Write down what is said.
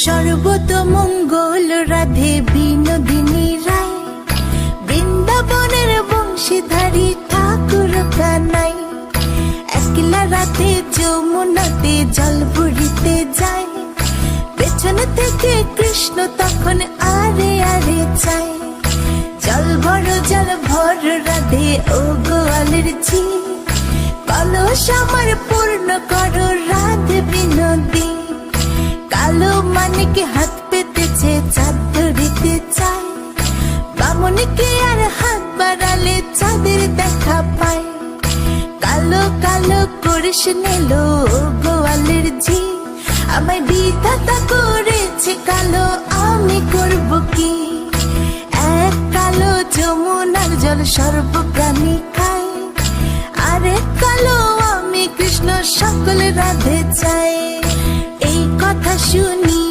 সর্বতমঙ্গল রাধে বিনোদিনী রায়, বৃন্দাবনের বংশীধারী ঠাকুর কানাই। একলা রাতে যমুনাতে জল ভরিতে যায়, পেছন থেকে কৃষ্ণ তখন আরে আরে চায়। জল ভর রাধে ও গোয়ালের ঝি, কলস আমার পূর্ণ করো রাধে বিনোদী। কালো মানিক হাত পেতেছে চাঁদ ধরিতে চায়, বামনকে আর হাত বাড়ালে চাঁদের দেখা পায়। কালো কালো করিস নিলো গোয়ালের ঝি, আমায় বিধাতা করেছে কালো, আমি করব কি? এক কালো যমুনার জল সর্বপ্রাণী খায়, আরেক কালো আমি কৃষ্ণ সকল রাধে চাই। এই কথা শুনি